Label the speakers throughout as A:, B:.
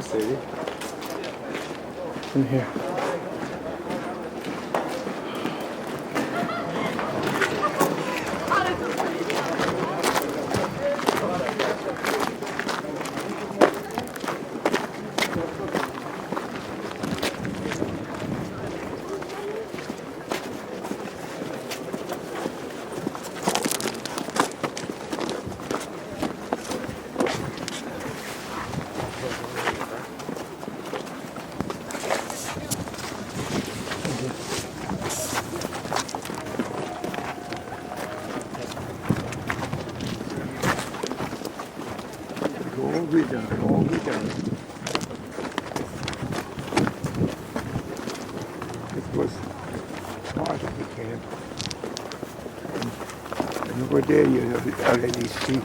A: Zaidy.
B: In here.
A: All the way down, all the way down. This was part of the camp. And over there you already see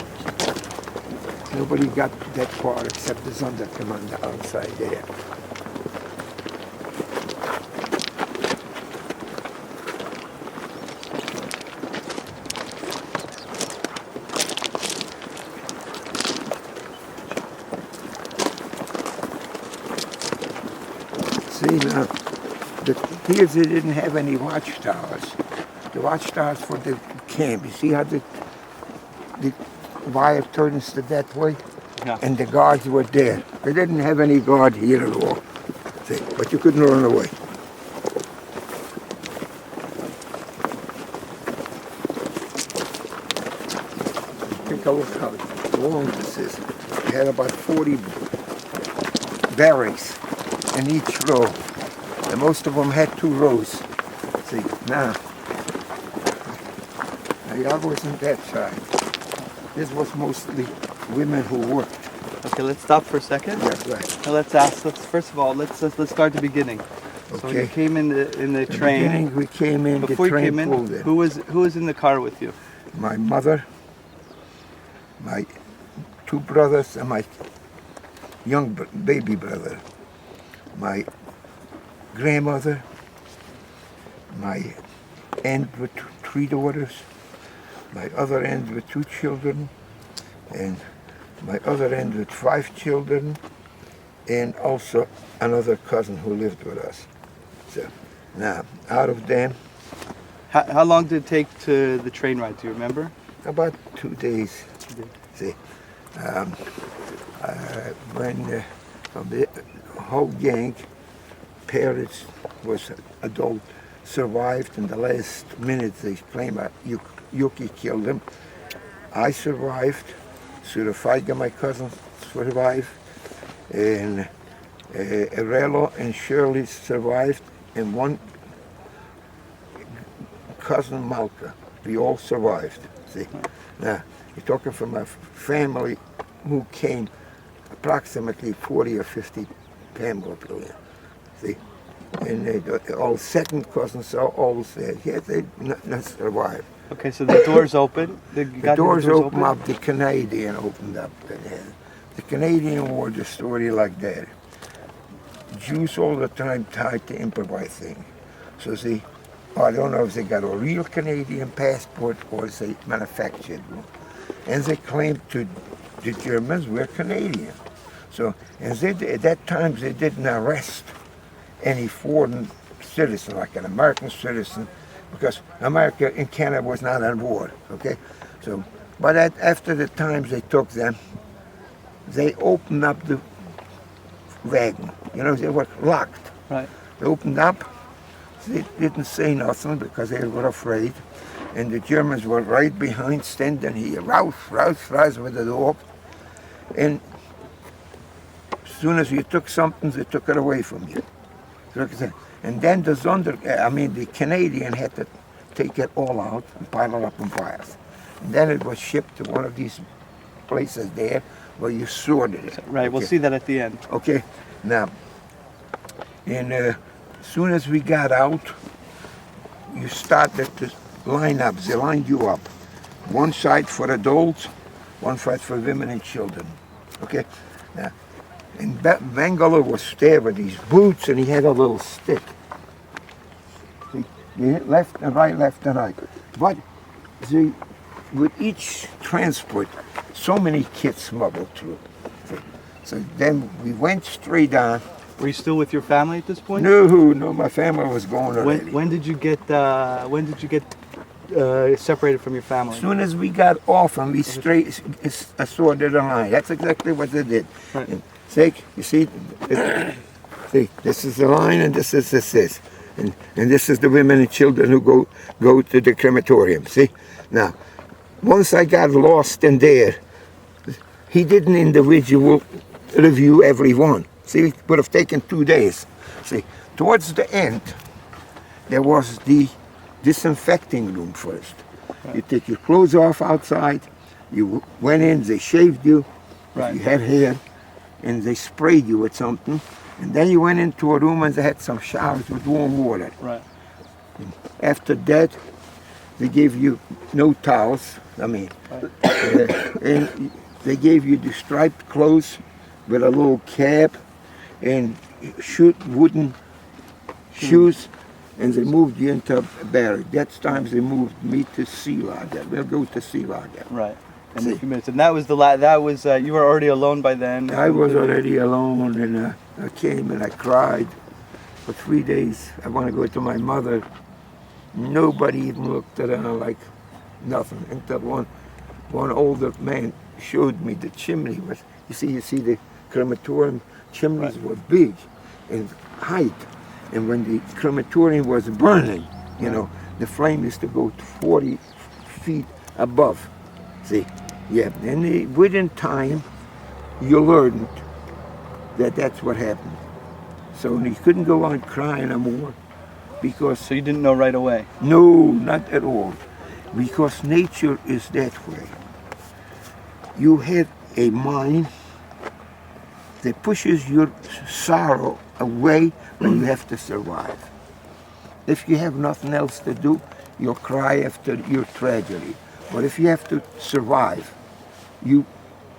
A: nobody got to that part except the Sonderkommando outside there. See now, here they didn't have any watchtowers. The watchtowers for the camp. You see how the wire turns to that way?
B: Yeah.
A: And the guards were there. They didn't have any guard here at all. See, but you couldn't run away. Take a look how long this is. They had about 40 barracks in each row. And most of them had 2 rows. See, now I wasn't that side. This was mostly women who worked.
B: Okay, let's stop for a second.
A: Yeah, right.
B: Now let's first of all, let's start at the beginning. So when you came in the train.
A: The beginning we came in,
B: Before
A: the train
B: you came in,
A: pulled in.
B: who was in the car with you?
A: My mother, my 2 brothers, and my young baby brother. My grandmother, my aunt with 3 daughters, my other aunt with 2 children, and my other aunt with 5 children, and also another cousin who lived with us. So now, out of them,
B: How long did it take to the train ride? Do you remember?
A: about 2 days. See, when from the whole gang, parents was adult, survived in the last minutes. They claim Yuki killed him. I survived. Surafaiga, my cousin, survived. And Arello and Shirley survived. And one cousin, Malka. We all survived. See, now you're talking from a family who came approximately 40 or 50 people here. See, and all second cousins are all said, yes, they not survived.
B: Okay, so the doors open.
A: The doors opened up. The Canadian opened up. The Canadian war the story like that. Jews all the time tried to improvise things. So see, I don't know if they got a real Canadian passport or if they manufactured one. And they claimed to the Germans we're Canadian. So, and at that time they didn't arrest any foreign citizen, like an American citizen, because America and Canada was not at war, okay? So, but after the times they took them, they opened up the wagon. You know, they were locked.
B: Right.
A: They opened up, they didn't say nothing because they were afraid, and the Germans were right behind, standing here, rouse with the door, and as soon as you took something, they took it away from you. And then the Canadian had to take it all out and pile it up in piles. And then it was shipped to one of these places there where you sorted it.
B: Right, we'll see that at the end.
A: Okay, now, and as soon as we got out, you started to line up. They lined you up. One side for adults, one side for women and children. Okay, now, and Bangalore was there with these boots, and he had a little stick. See, left and right, left and right. But with each transport, so many kids smuggled through. See, So then we went straight on.
B: Were you still with your family at this point?
A: No, my family was gone already.
B: When did you get separated from your family?
A: As soon as we got off and we sorted the line. That's exactly what they did.
B: Right.
A: And you see, this is the line and this is. And this is the women and children who go to the crematorium. See? Now, once I got lost in there, he didn't individual review every one. See, it would have taken 2 days. See, towards the end, there was the disinfecting room first. Right. You take your clothes off outside, you went in, they shaved you,
B: right.
A: You had hair, and they sprayed you with something, and then you went into a room and they had some showers with warm water.
B: Right.
A: And after that, they gave you no towels, right. And they gave you the striped clothes with a little cap and wooden shoes, and they moved you into a barrack. That time they moved me to Sea Lager. We'll go to Sea Lager.
B: Right. In a few minutes. And that was you were already alone by then?
A: I was already alone, and I came and I cried for 3 days. I want to go to my mother. Nobody even looked at her like nothing. Until one older man showed me the chimney. You see the crematorium chimneys were big in height, and when the crematorium was burning, the flame used to go 40 feet above. See, and within time, you learned that that's what happened. So you couldn't go on crying anymore, because.
B: So you didn't know right away?
A: No, not at all, because nature is that way. You have a mind that pushes your sorrow away when you have to survive. If you have nothing else to do, you'll cry after your tragedy. But if you have to survive, you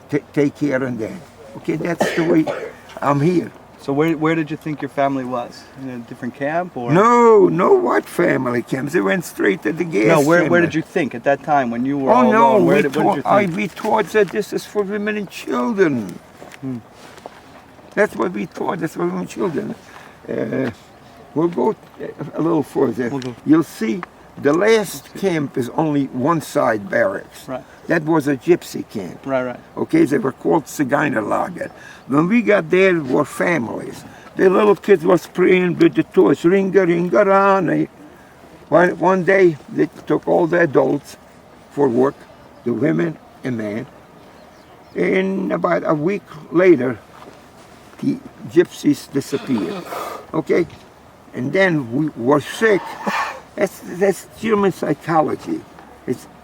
A: take care of that. Okay, that's the way I'm here.
B: So where did you think your family was? In a different camp, or?
A: No, what family camps? They went straight to the gas.
B: No, where did you think at that time when you were all alone? Where did you think?
A: We thought that this is for women and children. That's what we thought. That's for women and children. We'll go a little further. You'll see the last camp is only one side barracks.
B: Right.
A: That was a gypsy camp.
B: Right.
A: Okay, they were called Zaidy. When we got there, were families. The little kids was praying with the torch, ringa. One day, they took all the adults for work, the women and men. And about a week later, the gypsies disappeared. Okay? And then we were sick. That's human psychology.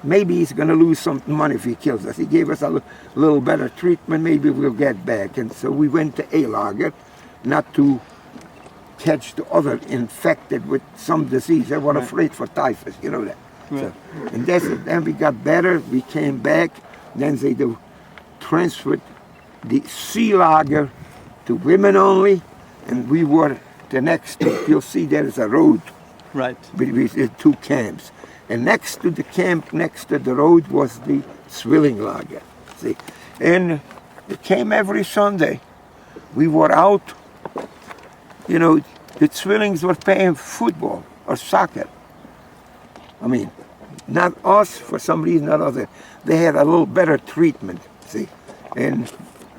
A: Maybe he's going to lose some money if he kills us. He gave us a little better treatment, maybe we'll get back. And so we went to A-Lager, not to catch the other infected with some disease. They were afraid for typhus, you know that.
B: Right.
A: So, and then we got better, we came back, then they transferred the Sea Lager to women only, and we were the next. You'll see there is a road.
B: Right.
A: Between two camps. And next to the camp, next to the road, was the Swilling Lager. See? And it came every Sunday. We were out, the Swillings were playing football or soccer. I mean, not us, for some reason or other. They had a little better treatment, see? And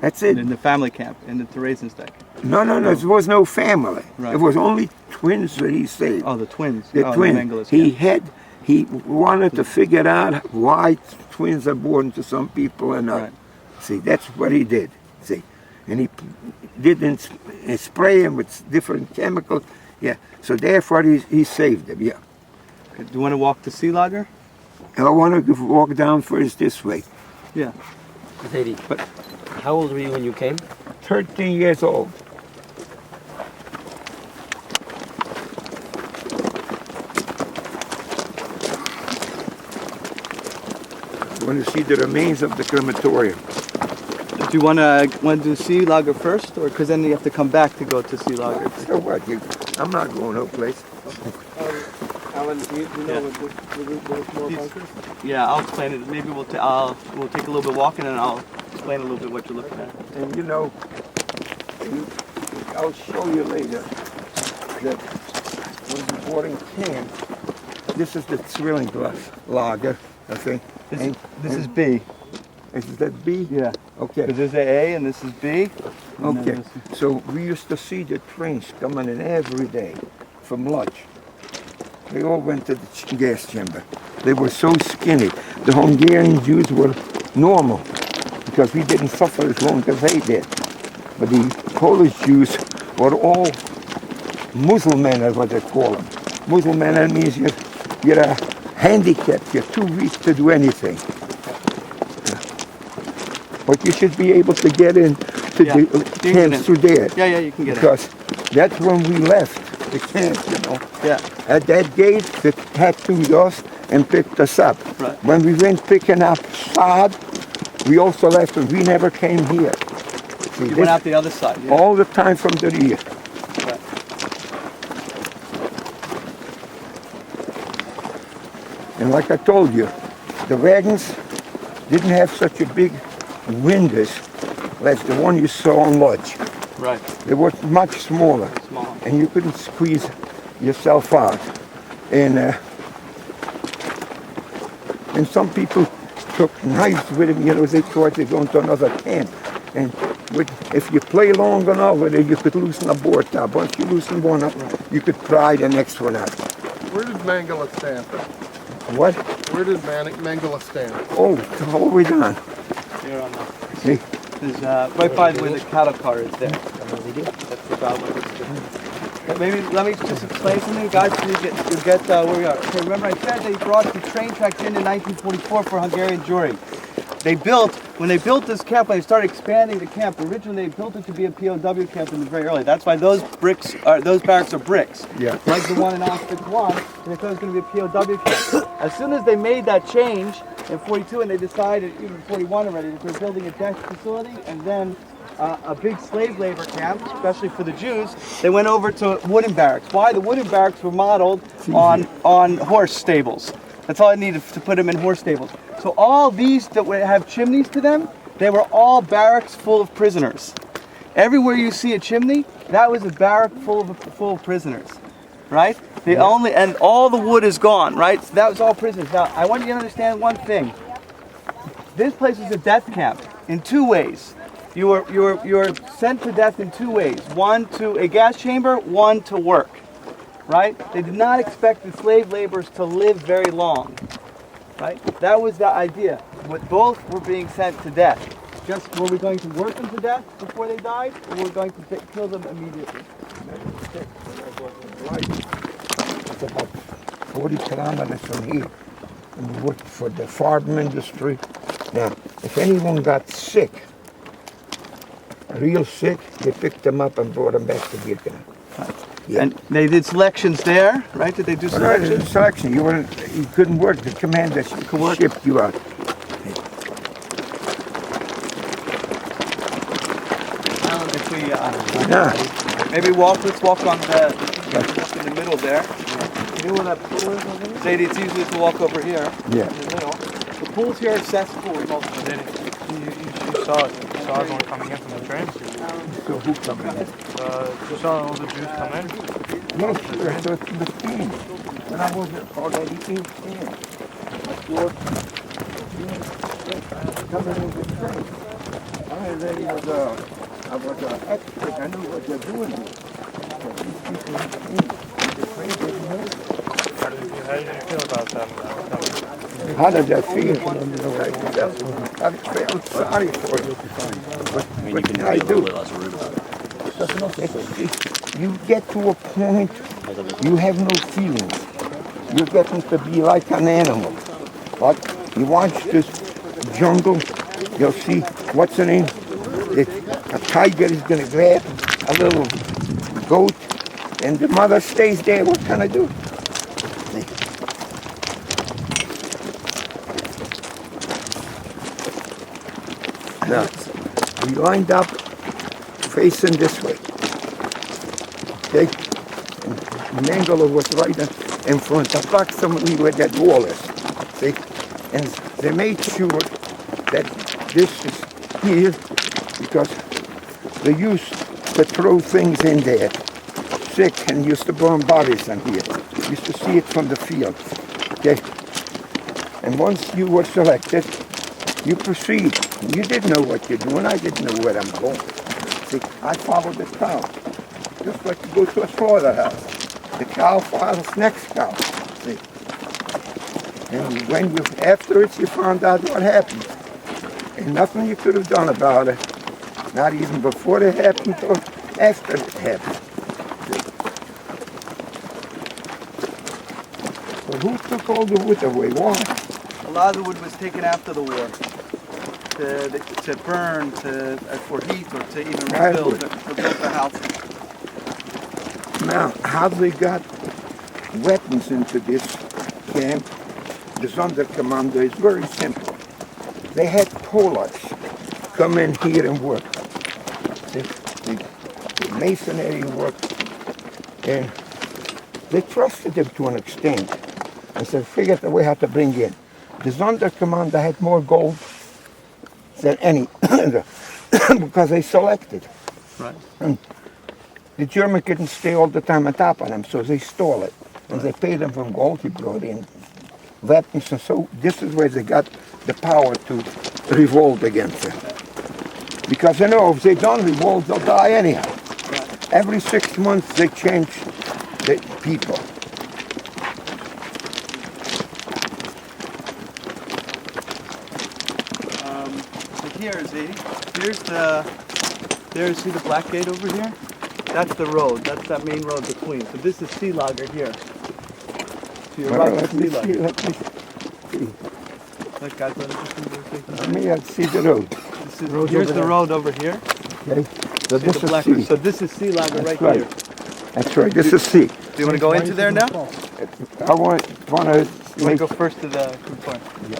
A: that's it.
B: In the family camp, in the Theresienstadt.
A: No, there was no family.
B: Right.
A: It was only twins that he saved.
B: Oh, the twins.
A: The twins. He wanted to figure out why twins are born to some people and not.
B: Right.
A: See, that's what he did. See, and he didn't spray them with different chemicals. Yeah, so therefore he saved them. Yeah.
B: Okay. Do you want to walk to Sea Lager?
A: I want to walk down first this way.
B: Yeah.
C: Zaidy, but how old were you when you came?
A: 13 years old. I want to see the remains of the crematorium.
B: Do you want to do Sea Lager first, or because then you have to come back to go to Sea Lager?
A: So what? I'm not going no place.
D: Alan, do you know what more bunkers?
B: Yeah, I'll explain it. Maybe we'll take a little bit walking, and I'll explain a little bit what you're looking at.
A: And you know, I'll show you later that when we bought in camp, this is the thrilling glass lager, I think.
B: This is B.
A: Is that B?
B: Yeah.
A: Okay.
B: Because there's A and this is B. And then
A: Okay.
B: this is-
A: So we used to see the trains coming in every day from lunch. They all went to the gas chamber. They were so skinny. The Hungarian Jews were normal because we didn't suffer as long as they did. But the Polish Jews were all Muslimen, is what they call them. Muslimen, that means you're a handicapped. You're too weak to do anything. But you should be able to get in to
B: Yeah,
A: the
B: you can get
A: camps
B: in.
A: through there.
B: Yeah, you can get it.
A: Because that's when we left the camp, you know.
B: Yeah.
A: At that gate, they tattooed us and picked us up.
B: Right.
A: When we went picking up sod, we also left and we never came here. See,
B: You
A: this-
B: went out the other side. Yeah.
A: all the time from the rear.
B: Right.
A: And like I told you, the wagons didn't have such a big windows as the one you saw on Lodge.
B: Right.
A: They were much smaller.
B: Small.
A: And you couldn't squeeze yourself out. And some people took knives with them, you know, they thought they'd go into another camp. And if you play long enough with it, you could loosen a board top. Once you loosen one up, you could pry the next one out.
D: Where did Mangala stand?
A: What?
D: Where did Mangala stand?
A: Oh, all the way down.
B: Here on the.
A: See?
B: There's right by where the cattle car is there. That's the outlet. Maybe let me just explain something, guys, so you get where we are. Okay, remember I said they brought the train tracks in 1944 for Hungarian Jewry. When they built this camp, when they started expanding the camp, originally they built it to be a POW camp in the very early. That's why those barracks are bricks.
A: Yeah.
B: Like the one in Auschwitz 1, they thought it was going to be a POW camp. As soon as they made that change in 42, and they decided, even 41 already, that they're building a deck facility and then a big slave labor camp, especially for the Jews, they went over to wooden barracks. Why? The wooden barracks were modeled on horse stables. That's all I needed to put them in horse stables. So all these that have chimneys to them, they were all barracks full of prisoners. Everywhere you see a chimney, that was a barrack full of prisoners, right? And all the wood is gone, right? So that was all prisoners. Now I want you to understand one thing. This place is a death camp in two ways. You are sent to death in two ways. One to a gas chamber, one to work. Right? They did not expect the slave laborers to live very long. Right? That was the idea. But both were being sent to death. Just were we going to work them to death before they died, or were we going to kill them immediately?
A: It's about 40 kilometers from here. And we worked for the farm industry. Now, if anyone got sick, real sick, they picked them up and brought them back to Birkenau. Yeah.
B: And they did selections there, right? Did they do selections?
A: Selection. You couldn't work. The commander shipped you out.
B: If we,
A: Yeah.
B: maybe let's walk on the, in the middle there.
D: You know where that pool is over there?
B: Zaidy, it's easier to walk over here.
A: Yeah.
B: In the middle. The pools here are accessible with multiple.
E: You saw it. You saw everyone coming in from the train.
A: So who come in?
E: You saw all the Jews come in.
A: Yes, sure. So it's the team. When I was already in camp, I saw coming in the train. I already was I was an expert. I knew what they're doing here. But these people in the train didn't know.
E: How did you feel about them coming?
A: How did that feel? I felt sorry for you. What can I do? You get to a point, you have no feelings. You're getting to be like an animal. But you watch this jungle, you'll see, what's the name? A tiger is going to grab a little goat, and the mother stays there. What can I do? Now, we lined up facing this way. Okay? And Mangala was right in front, approximately where that wall is. See? And they made sure that this is here because they used to throw things in there, sick, and used to burn bodies in here. Used to see it from the field. Okay? And once you were selected, you proceed. You didn't know what you're doing. I didn't know where I'm going. See, I followed the cow. Just like you go to a slaughterhouse. The cow follows next cow. See? And when you, afterwards, you found out what happened. And nothing you could have done about it. Not even before it happened or after it happened. So who took all the wood away? Why?
B: A lot of the wood was taken after the war to burn, for heat, or to even rebuild, to build the houses.
A: Now, how they got weapons into this camp, the Sonderkommando, is very simple. They had Polacks come in here and work. The masonry work, and they trusted them to an extent. And so figured the way how to bring in. The Sonderkommando had more gold than any, because they selected.
B: Right.
A: And the German couldn't stay all the time on top of them, so they stole it. And they paid them from gold. He brought in weapons, and so this is where they got the power to revolt against it. Because you know, if they don't revolt, they'll die anyhow.
B: Right.
A: Every 6 months they change the people.
B: Here, Zaidy. There's see the black gate over here? That's the road. That's that main road between. So this is Sea Lager here. To your right is Sea Lager.
A: Let me see.
B: Look, guys, let me just move everything.
A: Let me see the road.
B: Here's the road over here.
A: Okay. So
B: See
A: this
B: the
A: is
B: black.
A: sea.
B: So this is Sea Lager
A: That's
B: right here.
A: That's right. This is sea.
B: Do you want to go into there now?
A: I want to
B: You want to go first to the crude point?
A: Yeah.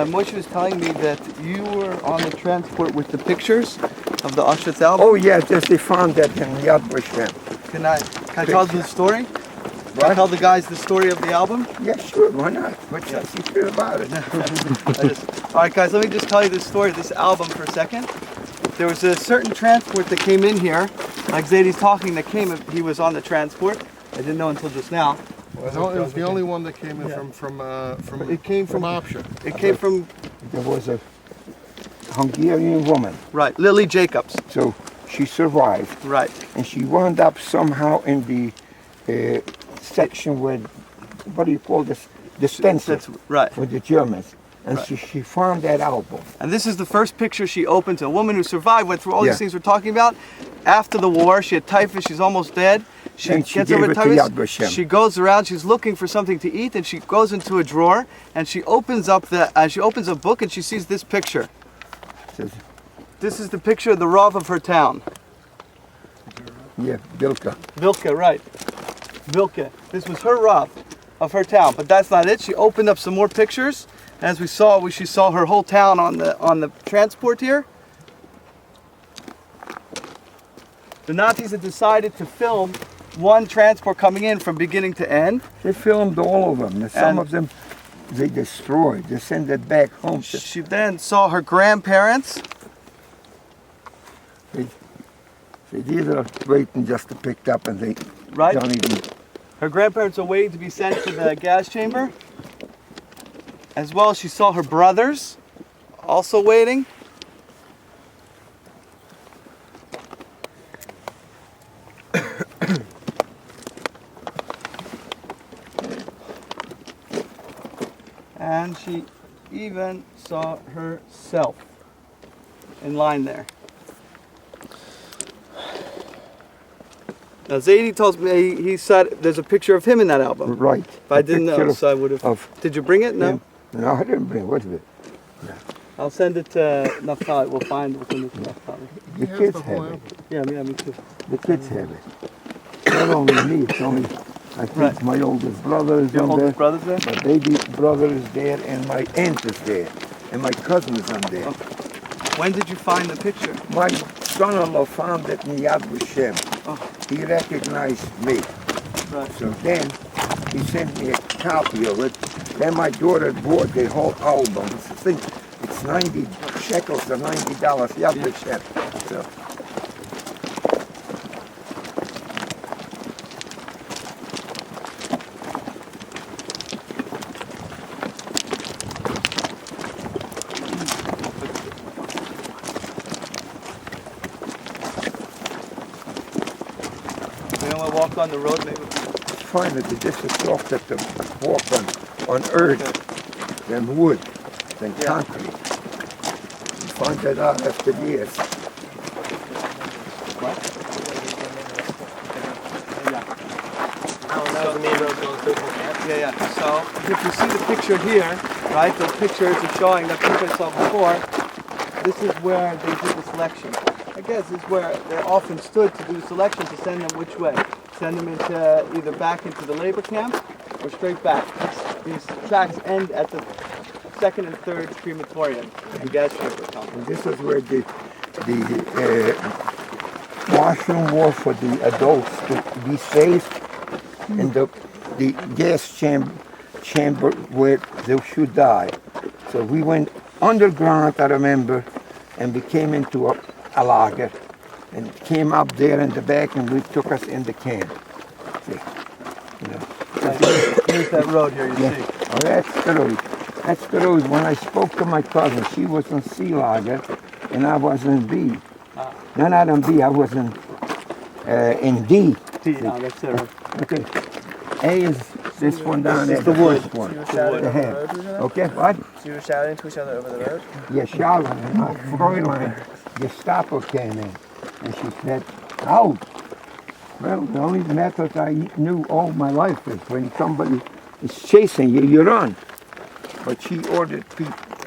B: Moshe was telling me that you were on the transport with the pictures of the Auschwitz album.
A: Oh yeah, just they found that in Yad Vashem.
B: Can I tell the story? Can I
A: What?
B: tell the guys the story of the album?
A: Yeah, sure. Why not? What's your secret about it?
B: All right, guys, let me just tell you the story of this album for a second. There was a certain transport that came in here, like Zaidy's talking, that came. He was on the transport. I didn't know until just now.
D: It was the only one that came in from
B: It came from
D: Option.
B: It came from
A: There was a Hungarian woman,
B: right, Lily Jacobs.
A: so she survived,
B: Right.
A: and she wound up somehow in the section where, what do you call this? The stencil
B: That's right.
A: for the Germans. And
B: Right.
A: she found that album.
B: And this is the first picture she opened. A woman who survived, went through all
A: Yeah.
B: these things we're talking about. After the war, she had typhus. She's almost dead.
A: And she gave it to Yad Vashem.
B: She goes around. She's looking for something to eat, and she goes into a drawer and she opens up a book and she sees this picture.
A: Says,
B: This is the picture of the Rav of her town.
A: yeah, Bilka.
B: Vilke, right. Vilke. This was her Rav of her town, but that's not it. She opened up some more pictures. As we saw, she saw her whole town on the transport here. The Nazis had decided to film one transport coming in from beginning to end.
A: They filmed all of them. And some
B: And-
A: of them they destroyed. They sent it back home.
B: She then saw her grandparents.
A: These are waiting just to pick up, and they
B: Right.
A: don't even.
B: Her grandparents are waiting to be sent to the gas chamber. As well, she saw her brothers also waiting. And she even saw herself in line there. Now Zaidy tells me he said there's a picture of him in that album.
A: Right.
B: But I
A: A
B: didn't
A: picture
B: know, so I would have.
A: of
B: Did you bring it? No.
A: him. No, I didn't bring it. What is it?
B: I'll send it to Naftali. We'll find what's in this Naftali.
A: The
D: has
A: kids
D: the whole
A: have it.
D: album.
B: Yeah, me too.
A: The kids have it. Not only me, it's only, I think
B: Right.
A: my oldest brother is
B: Your
A: on
B: oldest
A: there.
B: brother's there?
A: My baby brother is there, and my aunt is there, and my cousin is on there.
B: When did you find the picture?
A: My son-in-law found it in Yad Vashem.
B: Oh.
A: He recognized me.
B: Right.
A: So then he sent me a copy of it. Then my daughter bought the whole album. I think it's 90 shekels to $90. Yabba shek. So.
B: You know, I walk on the road, maybe.
A: Find that this is softer to walk on earth than wood, than concrete. You find that out after years.
B: Yeah. So if you see the picture here, right, the pictures are showing that picture I saw before, this is where they did the selection. I guess this is where they often stood to do the selection to send them which way. Send them into either back into the labor camp or straight back. These tracks end at the second and third crematorium, the gas chamber complex.
A: And this is where the washroom was for the adults to be safe, and the gas chamber where they should die. So we went underground, I remember, and we came into a lager and came up there in the back, and we took us in the camp. See, you know.
B: Here's that road here, you see.
A: Oh, that's the road. That's the road. When I spoke to my cousin, she was in C lager, and I was in B. No, not in B. I was in D.
B: That's it. Right.
A: Okay. A is this one down there.
B: the wood.
A: First one.
F: You were shouting
A: The
F: over the
A: head.
F: road, was that?
A: Okay, what?
F: So you were shouting to each other over the road?
A: Yeah, shouting. And Fräulein Gestapo came in, and she said, out. Well, the only method I knew all my life is when somebody is chasing you, you run. But she ordered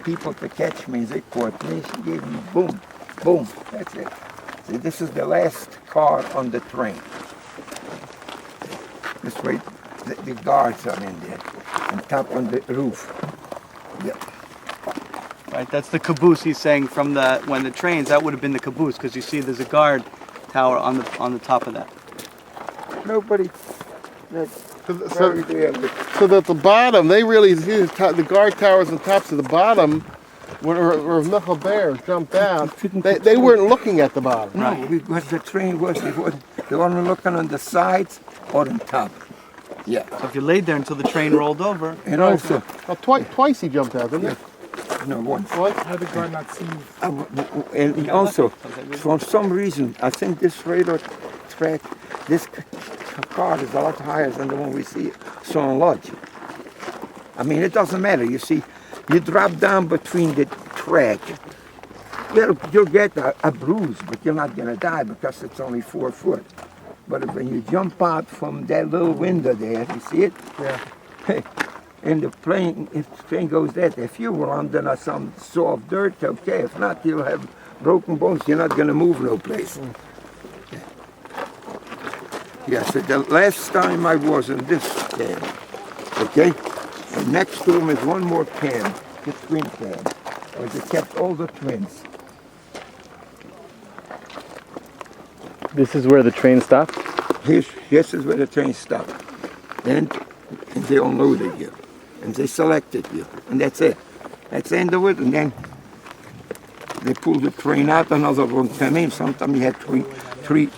A: people to catch me, and they caught me. She gave me boom, boom. That's it. See, this is the last car on the train. This way, the guards are in there, on top on the roof. Yep.
B: Right, that's the caboose he's saying from when the trains, that would have been the caboose, because you see there's a guard tower on the top of that.
A: Nobody. That's very there.
D: So that the bottom, they really see the guard towers and tops of the bottom, where knuckle bears jumped down. They weren't looking at the bottom.
A: No, because the train they weren't looking on the sides or on top. Yeah.
B: So if you laid there until the train rolled over,
A: And also,
D: Twice he jumped out, didn't he?
A: no, once.
E: How did God not see?
A: And also, for some reason, I think this radar track, this car is a lot higher than the one we see on Lodge. I mean, it doesn't matter. You see, you drop down between the track, you'll get a bruise, but you're not going to die because it's only 4 foot. But when you jump out from that little window there, you see it?
D: Yeah.
A: And the plane, if the train goes there, if you were under some soft dirt, okay. If not, you'll have broken bones. You're not going to move no place. Yeah, so the last time I was in this camp, okay? And next to him is one more camp, the twin camp, where they kept all the twins.
G: This is where the train stopped?
A: This is where the train stopped. And they unloaded you. And they selected you. And that's it. That's the end of it. And then they pulled the train out, another one came in. Sometimes you had three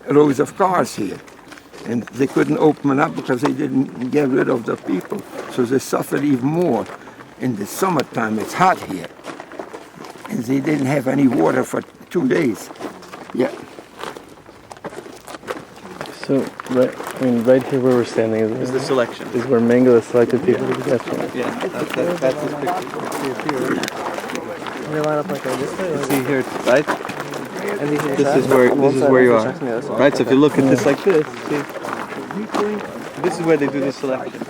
A: rows of cars here. And they couldn't open it up because they didn't get rid of the people. So they suffered even more. In the summertime, it's hot here. And they didn't have any water for 2 days. Yeah.
G: So, right here where we're standing
B: is the selection.
G: is where Mengele selected people to be gas chambers.
B: Yeah, that's his picture.
F: They line up like this way?
B: You see here, right?
F: And these
B: This is where you are. Right, so if you look at this like this, see, this is where they do the selection.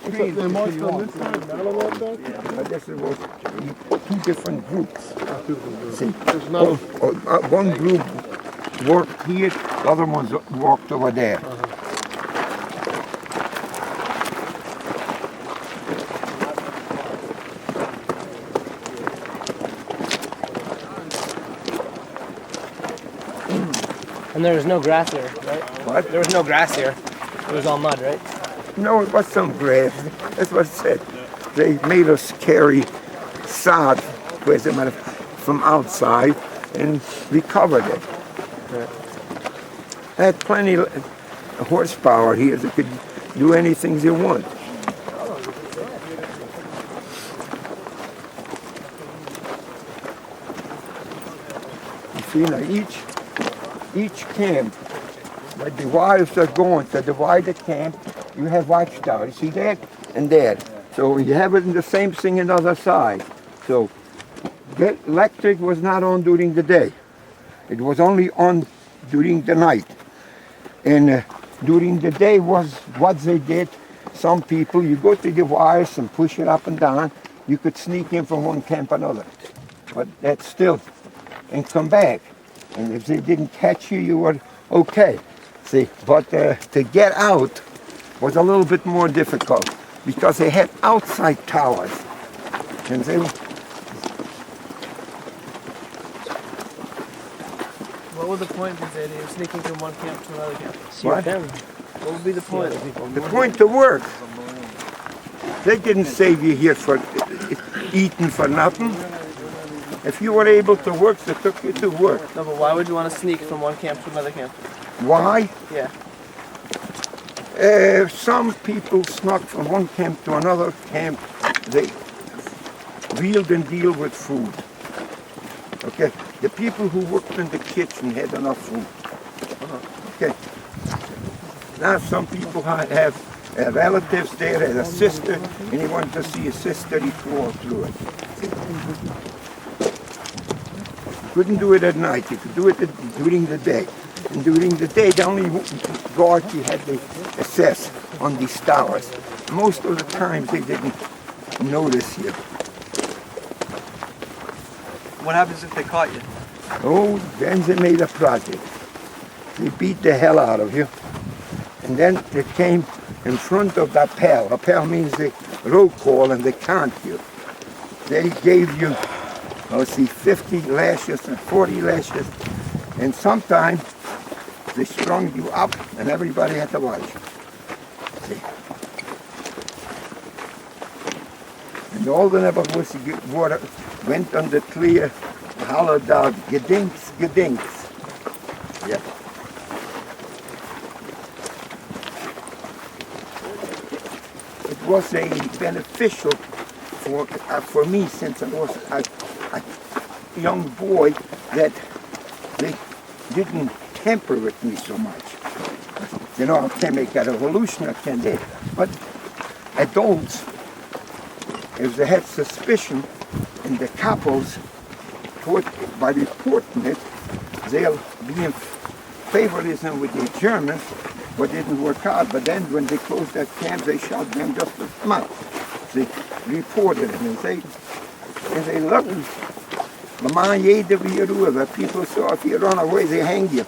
D: They marched on this side, not on that side?
A: But this was two different groups. See,
D: There's not
A: one group worked here, the other ones walked over there.
F: And there was no grass here, right?
A: What?
F: There was no grass here. It was all mud, right?
A: No, it was some grass. That's what it said. they made us carry sod from outside, and we covered it. I had plenty of horsepower here that could do anything they want. You see, now each camp, where the wires are going to divide the camp, you have watchtowers. See that and that. So you have it in the same thing on the other side. So the electric was not on during the day. It was only on during the night. And during the day was what they did. Some people, you go to the wires and push it up and down. You could sneak in from one camp to another. But that's still, and come back. And if they didn't catch you, you were okay. See, but to get out was a little bit more difficult because they had outside towers. And they
F: What would the point be, Zaidy, of sneaking from one camp to another camp?
A: What?
F: What would be the point?
A: The point to work. They didn't save you here for eating for nothing. If you were able to work, they took you to work.
F: No, but why would you want to sneak from one camp to another camp?
A: Why?
F: Yeah.
A: Some people snuck from one camp to another camp. They wheeled and deal with food. Okay, the people who worked in the kitchen had enough food. Okay. Now some people have relatives there, had a sister, and he wanted to see his sister, he crawled through it. Couldn't do it at night, you could do it during the day. And during the day, the only guard you had to assess on these towers. Most of the times they didn't notice you.
B: What happens if they caught you?
A: Oh, then they made a project. They beat the hell out of you. And then they came in front of the appel. Appel means the roll call and they count you. They gave you, 50 lashes and 40 lashes. And sometimes they strung you up and everybody had to watch. See? And all the neighborhoods water went on the clear, hollowed out, gedinks, gedinks. Yeah. It was a beneficial for me since I was a young boy that they didn't tamper with me so much. You know, I can't make a revolution, I can't do it. But adults, if they had suspicion in the couples, by reporting it, they'll be in favoritism with the Germans, but it didn't work out. But then when they closed that camp, they shot them just a month. They reported it, and they loved it. The man the people saw if you run away, they hang you.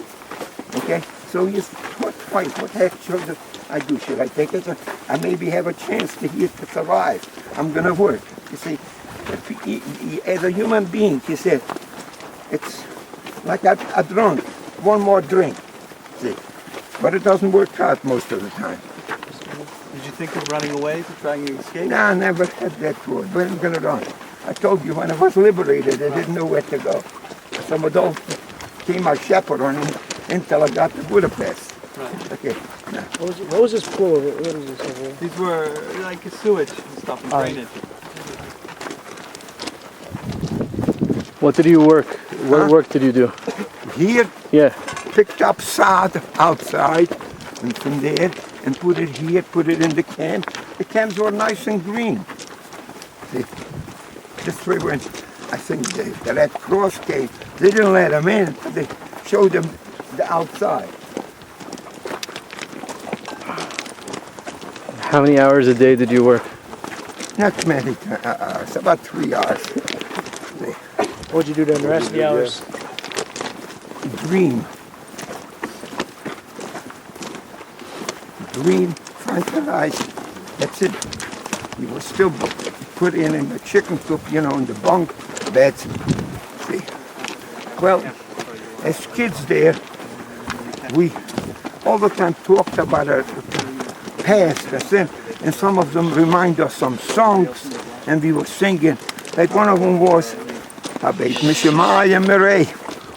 A: Okay? So you what the heck should I do? Should I take it? I maybe have a chance to survive. I'm gonna work. You see, as a human being, he said, it's like a drunk, one more drink. See? But it doesn't work out most of the time.
B: Did you think of running away to try and escape?
A: No, I never had that thought. Where am I going to run? I told you when I was liberated, I didn't know where to go. Some adult came my shepherd on until I got to Budapest.
B: Right.
A: Okay. Now,
F: What was this pool? What is this over here?
B: These were like sewage and stuff and drainage.
G: What did you work? What work did you do?
A: here,
G: Yeah.
A: picked up sod outside, and from there, and put it here, put it in the camp. The camps were nice and green. See, this way when I think the Red Cross came, they didn't let them in, but they showed them the outside.
G: How many hours a day did you work?
A: Not many hours, about 3 hours.
F: What'd you do during the rest of the hours?
A: Dream. Dream, tranquilize. That's it. You were still put in the chicken coop, you know, in the bunk beds. See. Well, as kids there, we all the time talked about our past, and some of them remind us some songs and we were singing. Like one of them was, Abba Mishemaya Mirei.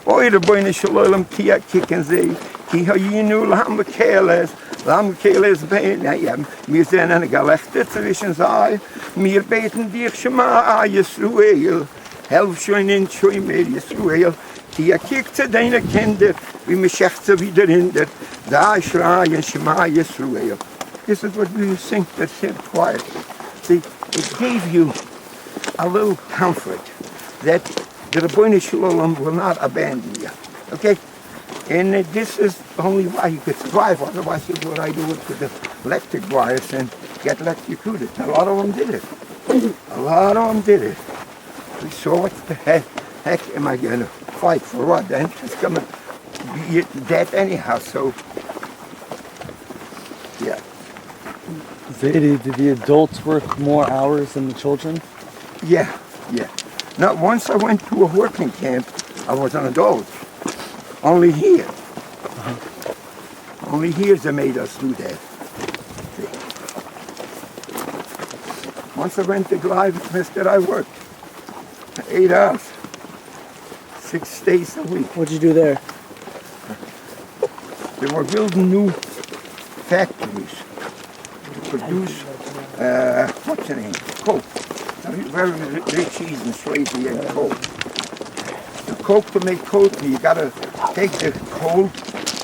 A: Oy the boy Nishalom Kia Kicken Zay. Ki Hayinu Lam Keles. Lam Keles Bain. Wir sind eine Gelechte zwischen sei. Wir beten dir Shema Yisruel. Helf schon in Schömer Yisruel. Kia kick zu deine Kinder. Wie mich schächt wieder hinter. Da schreien Shema Yisruel. This is what we sing that said quiet. See, it gave you a little comfort that the Rebbeinu Shalom will not abandon you. Okay? And this is only why you could survive. Otherwise, you would I do it with the electric wires and get electrocuted. A lot of them did it. A lot of them did it. We saw what the heck am I going to fight for what? Then it's going to be dead anyhow. So, yeah.
B: Zaidy, did the adults work more hours than the children?
A: Yeah. Now, once I went to a working camp, I was an adult. Only here. Only here they made us do that. See. Once I went to Gleiwitz, I worked 8 hours, 6 days a week.
B: What'd you do there?
A: They were building new factories to produce, what's the name? Coke. Very rich cheese and slavery and coke. The coke to make coke, you gotta take the coal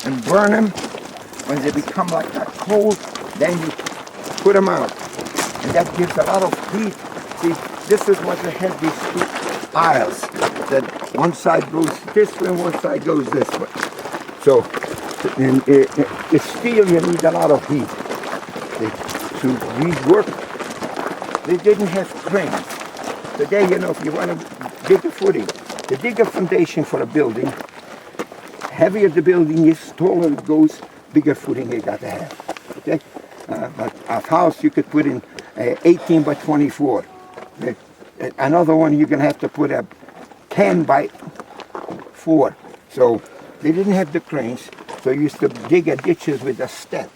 A: and burn them. When they become like that coal, then you put them out. And that gives a lot of heat. See, this is what they have these 2 aisles. That one side goes this way and one side goes this way. So, in steel you need a lot of heat. To rework. They didn't have cranes. Today, if you want to dig a footing, to dig a foundation for a building, heavier the building is, taller it goes, bigger footing you got to have. Okay? But a house you could put in 18 by 24. Another one you're going to have to put up 10 by 4. So they didn't have the cranes, so you used to dig ditches with a step.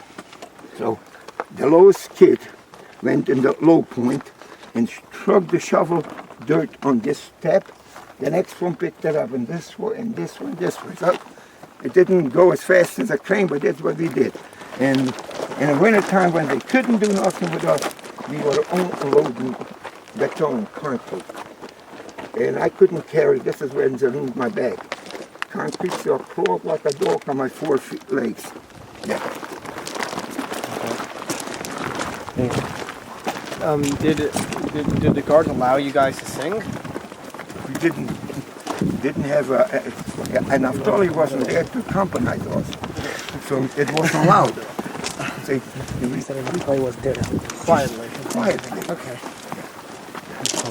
A: So the lowest kid went in the low point and struck the shovel dirt on this step. The next one picked it up and this one and this one, this one. So it didn't go as fast as a crane, but that's what we did. And in the winter time when they couldn't do nothing with us, we were unloading beton, concrete. And I couldn't carry, this is where they ruined my back. Concrete, so I crawled like a dog on my 4 feet legs. Yeah.
E: Did the guards allow you guys to sing?
A: We didn't have and Naftali wasn't there to accompany us, so it wasn't allowed. See,
F: He said everybody was there.
E: Quietly.
A: Okay.
B: No,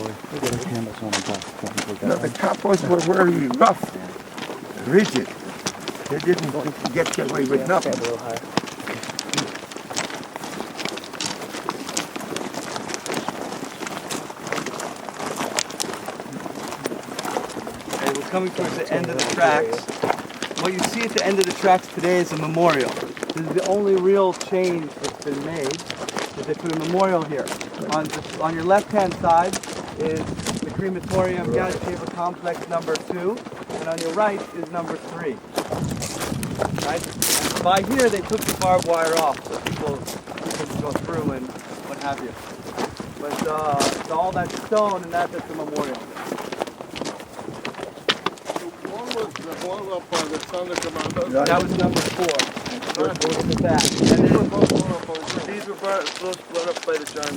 A: No, the coppers were very rough, rigid. They didn't get away with nothing.
F: A little higher.
B: Coming towards the end of the tracks. What you see at the end of the tracks today is a memorial. This is the only real change that's been made, that they put a memorial here. On your left-hand side is the crematorium Yeshiva complex number 2, and on your right is number 3. Right? And by here they took the barbed wire off so people couldn't go through and what have you. But it's all that stone and that's the memorial. That was number 4. Goes to the back. And then these were both blown up by the John.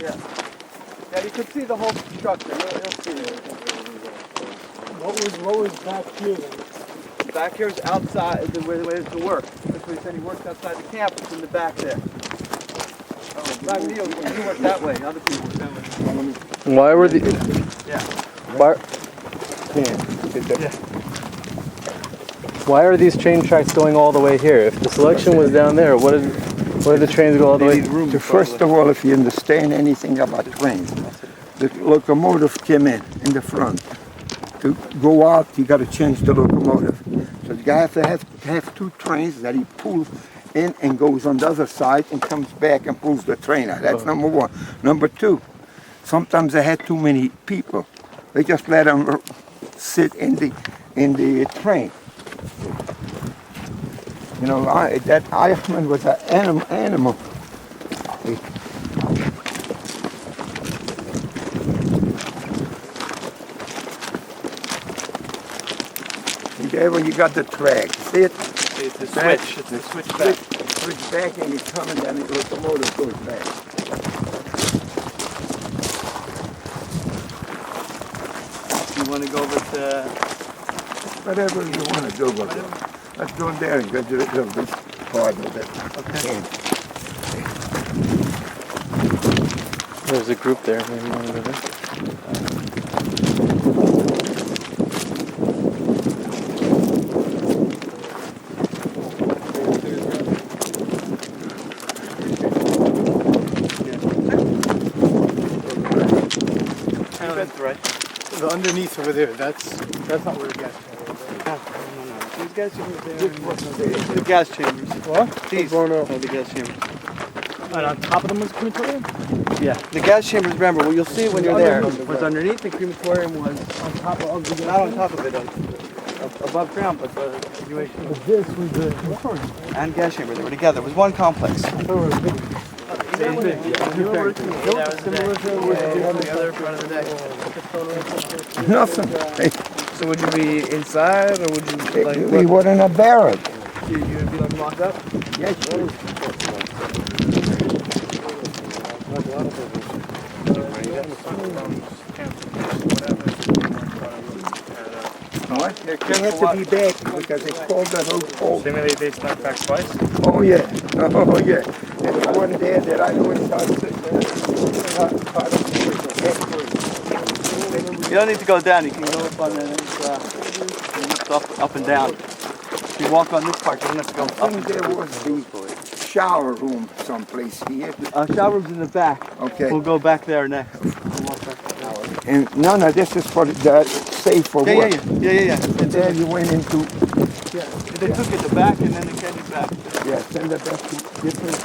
B: Yeah. Yeah, you could see the whole structure. You'll see it. What was back here then? Back here is outside where there's the work. That's where he said he worked outside the camp. It's in the back there. Not me, you work that way. Other people work that way.
G: Why were the...
B: Yeah.
G: Why are these train tracks going all the way here? If the selection was down there, why did the trains go all the way?
A: First of all, if you understand anything about trains, the locomotive came in the front. To go out, you got to change the locomotive. So you have to have 2 trains that he pulls in and goes on the other side and comes back and pulls the train out. That's number one. Number two, sometimes they had too many people. They just let them sit in the train. You know, that Eichmann was an animal. There when you got the track, see it?
B: It's the switch. It's the switch back.
A: Switch back and it's coming down and the locomotive goes back.
B: You want to go over to...
A: Whatever you want to do with it. Let's go in there and go to this part of it. Okay.
G: There's a group there. Maybe you want to go there.
E: The underneath over there, that's not where the gas chamber is.
B: These gas chambers there. The gas chambers.
E: What?
B: These are the gas chambers.
E: And on top of them was crematorium?
B: Yeah. The gas chambers, remember, what you'll see when you're there was underneath the crematorium was on top of the, not on top of it, above ground, but the continuation.
E: But this was the crematorium.
B: And gas chamber, they were together. It was one complex.
E: Similar to what you on the other front of the deck.
A: Nothing.
F: So would you be inside or would you like
A: We were in a barrack.
F: you would be like locked up?
A: Yes, sure. What? They had to be back because they called the whole cold.
E: They snuck back twice?
A: Oh yeah, oh yeah. There's one there that I know inside
B: You don't need to go down, you can go up on the up and down. If you walk on this part, you don't have to go
A: I
B: up
A: think there was the shower room someplace here.
B: shower room's in the back.
A: Okay.
B: We'll go back there next. We'll walk back to the shower.
A: And no, this is for the safe for work.
B: Yeah.
A: And there you went into,
B: They took it to back and then they sent it back.
A: yeah, send it back to different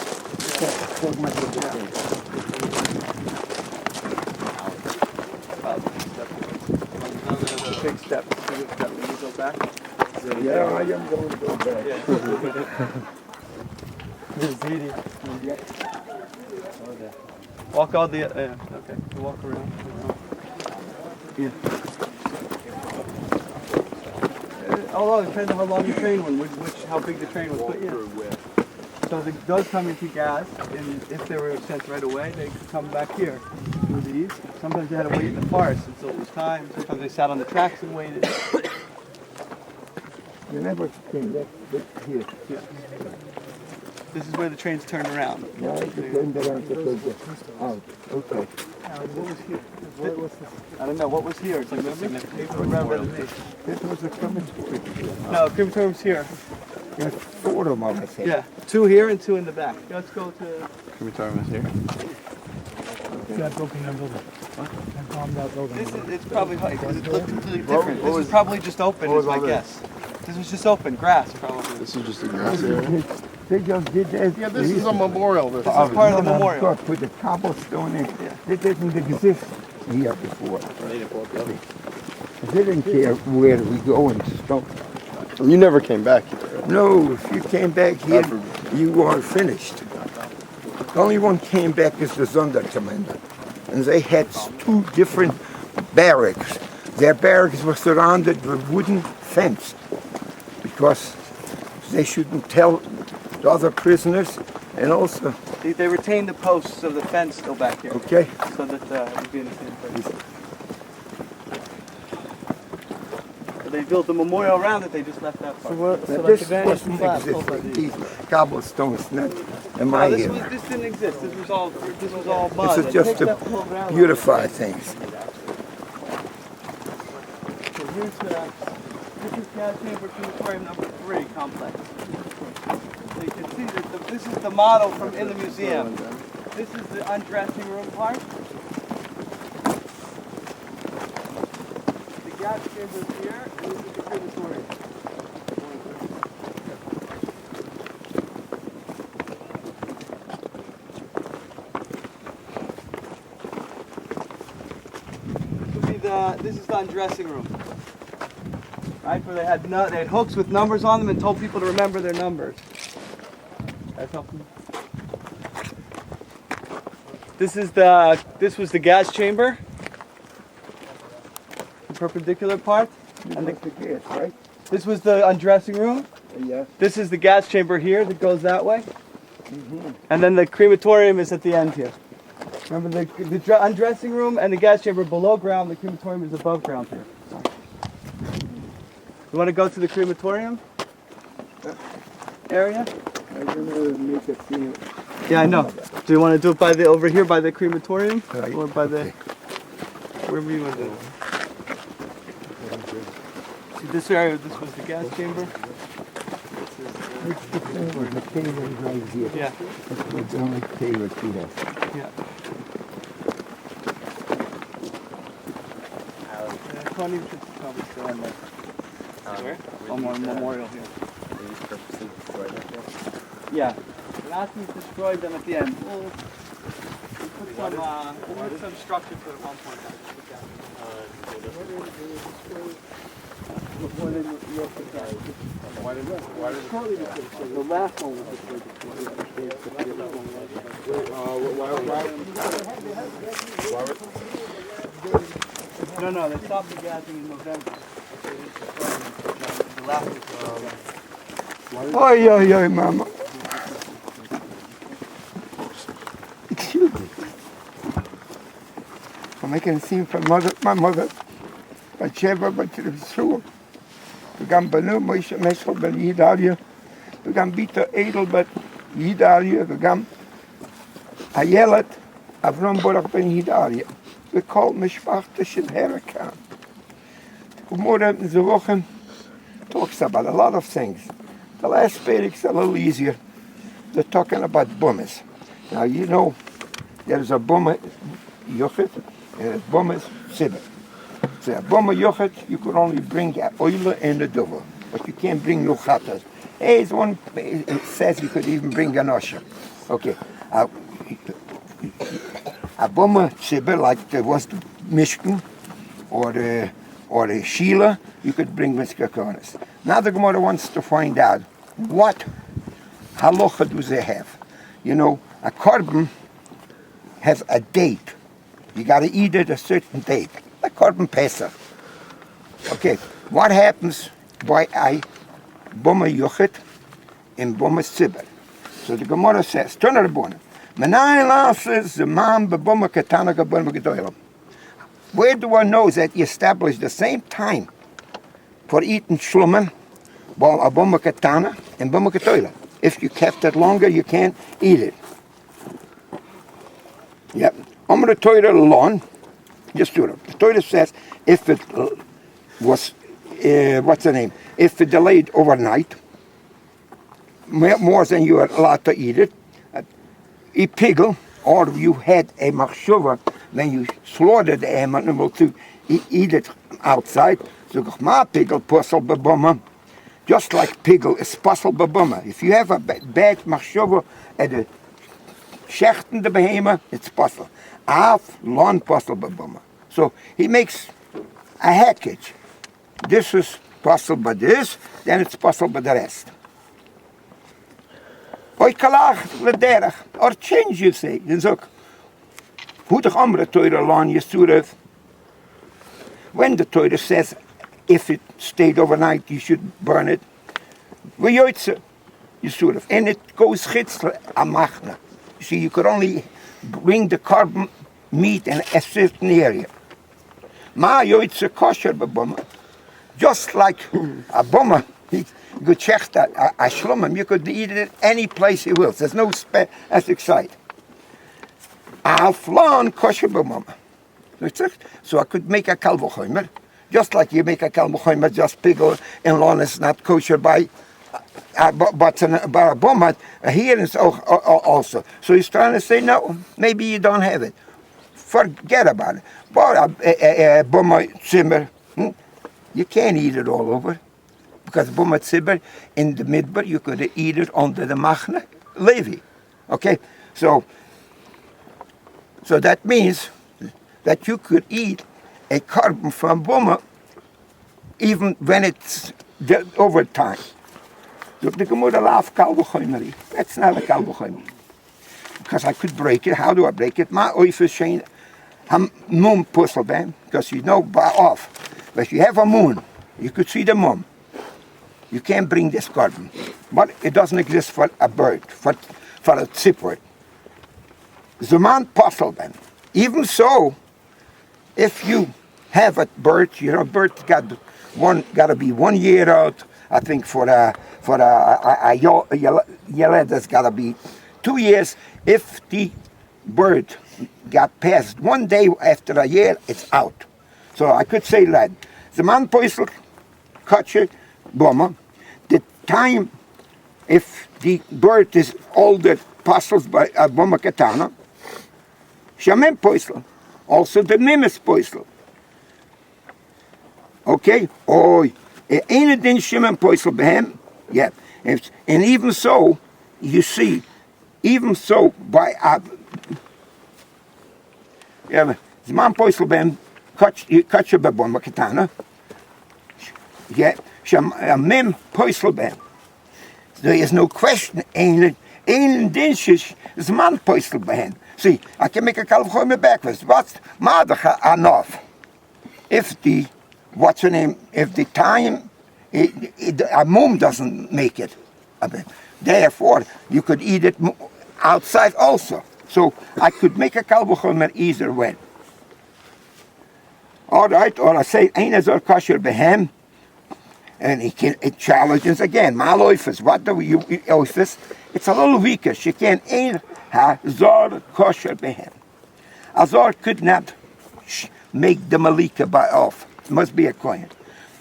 A: segments of the thing.
B: Big step. Big step. When you go back.
A: Yeah, I am going to go back.
B: Zaidy. Walk all the, okay, you walk around. Yeah. Although it depends on how long the train went, how big the train was put in. So if it does come into gas, and if they were sent right away, they could come back here through these. Sometimes they had to wait in the forest until it was time. Sometimes they sat on the tracks and waited.
A: You never came back here.
B: Yeah. This is where the trains turn around.
A: Yeah, you turned around to go out. Okay.
B: What was here? I don't know. What was here? It's like remember than me.
A: This was the crematorium.
B: No, crematorium's here.
A: There's 4 of them, I think.
B: Yeah, 2 here and 2 in the back. Let's go to.
G: Crematorium is here.
E: That broken down building. What? That bombed out building.
B: It's probably high because it looks completely different. This was probably just open, is my guess. This was just open, grass probably.
D: This is just a grass area.
A: They just did that.
D: Yeah, this is a memorial. This
B: This is part of the memorial.
A: God, put the cobblestone in.
B: Yeah.
A: It didn't exist here before. They didn't care where we go and stuff.
D: You never came back here.
A: No, if you came back here, you were finished. The only one came back is the Sonderkommando. And they had 2 different barracks. Their barracks were surrounded with wooden fence because they shouldn't tell the other prisoners, and also,
B: They retained the posts of the fence still back here.
A: okay,
B: So that it would be in the same place. So they built a memorial around it, they just left that part.
A: now this wasn't exist. These cobblestones, not in my
B: No,
A: era.
B: this didn't exist. This was all mud.
A: This is
B: They
A: just
B: picked
A: to
B: up the whole ground.
A: beautify things.
B: So here's this is gas chamber crematorium number 3 complex. So you can see that this is the model from in the museum. This is the undressing room part. The gas chamber is here, and this is the crematorium. this is the undressing room. Right, where they had hooks with numbers on them and told people to remember their numbers. That's helping. This was the gas chamber. The perpendicular part.
A: And the gas, right?
B: This was the undressing room.
A: Yes.
B: This is the gas chamber here that goes that way. And then the crematorium is at the end here. Remember the undressing room and the gas chamber below ground, the crematorium is above ground here. You want to go to the crematorium area?
A: I'm gonna make it feel.
B: Yeah, I know. Do you want to do it over here by the crematorium?
A: Right.
B: Or by the...
A: Okay.
B: Wherever you want to do it. See this area, this was the gas chamber.
A: The table is right here.
B: Yeah.
A: It's the only table to that.
B: Yeah. Tony should probably stand there. Where? Oh, memorial here. Yeah. The Nazis destroyed them at the end. We'll put some structure to it at one point. The last one was No, they stopped the gassing in November. The last one.
A: Oi, oi, oi, mama. Excuse me. I'm making a scene for my mother. But Yeshiva, but to the school. We gaan benu, meestal bij Italië. We gaan bieten edel bij Italië. We gaan ayelet, Avramborg bij Italië. We call me Spartische Hurricane. Tomorrow in the wochen talks about a lot of things. The last is a little easier. They're talking about bummes. Now you know there's a bumme yuchet and a bumme sibber. So a bumme yuchet you could only bring oil and a double, but you can't bring no chatas. Hey, one it says you could even bring an usher. Okay. A bumme sibber like there was the Mishkan or the Sheila, you could bring Miskakonis. Now the Gemara wants to find out what halacha do they have. You know, a korban has a date. You got to eat it a certain date, like korban Pesach. Okay, what happens by a buma yuchet and buma sibber? So the Gemara says, turn it upon it. Where do I know that you establish the same time for eating shlumen, while a bumma katana and bumma katoila? If you kept it longer, you can't eat it. Yep. I'm going to tell you the lawn. Just do it. The Torah says if it was, what's the name? If it delayed overnight, more than you are allowed to eat it, a pigel, or you had a machshava, when you slaughtered the animal to eat it outside, so my pigel puzzle bebumma, just like pigel is puzzle bebumma. If you have a bad machshava at the shechten the behemoth, it's puzzle. Af lawn puzzle bebumma. So he makes a package. This is puzzle by this, then it's puzzle by the rest. Or change, you say. Then look. Hoe de andere Torah lawn Yesura, when the Torah says if it stayed overnight you should burn it, we yoitze Yesura, and it goes chitzle amachna. You see, you could only bring the carbon meat in a certain area. Ma yoitze kosher bebumma, just like a bumma. You could check that a shlumim, you could eat it any place you will. There's no specific site. Aflan kosher b'mama. So I could make a kalvochomer, just like you make a kalvochomer, just pigel and lawn is not kosher by, but a boma here is also. So he's trying to say no, maybe you don't have it. Forget about it. But a boma zimmer, you can't eat it all over. Because boma zimmer in the midbar, you could eat it under the machne levi. Okay, so that means that you could eat a carbon from Boma, even when it's over time. So the Gemara laugh kalvachoimeri. That's not a kalvachoimeri. Because I could break it. How do I break it? My oif is saying, moon puzzle then, because you know by off. But you have a moon, you could see the moon. You can't bring this carbon. But it doesn't exist for a bird, for a separate. The man puzzle then. Even so, if you have a bird, bird got to be 1 year old. I think for a yellow that's got to be 2 years. If the bird got past 1 day after a year, it's out. So I could say that the man poisel katsche bomber. The time, if the bird is older, puzzles by a bomber katana. Shaman poisel, also the mimes poisel. Okay, ene din shaman poisel behem. Yeah, and even so, you see, even so by the man poisel behem. Katje bij bommen katana. Ja, mem poisel ben. There is no question. Een dinges is man poisel ben. See, I can make a calf go me backwards. What's madige enough? If the what's her name? If the time a mom doesn't make it, therefore you could eat it outside also. So I could make a calf go me either way. All right, or I say, ain't as or kosher behem, and it challenges again. Maloifus, what do you oifus? It's a little weaker. She can't ain't ha zor kosher behem. Azor could not make the malika by off. It must be a coin.